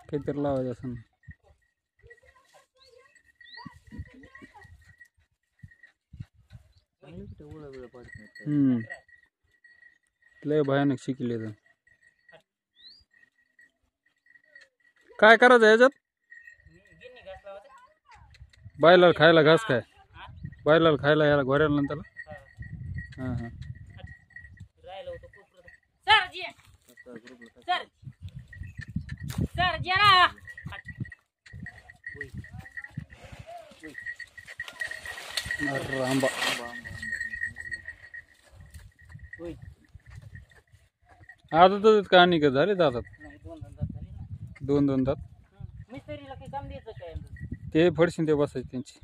काहीतरी लावायचं असं. लय भयानक शिकले तर. काय करायचं याच्यात? बैलाला खायला घास काय? बैलाला खायला याला घोड्याला नंतर. हां हां. आंबा आता तर का नाही का झाले दातात? दोन दोन दात. ते फडशीन ते बसायचे त्यांची.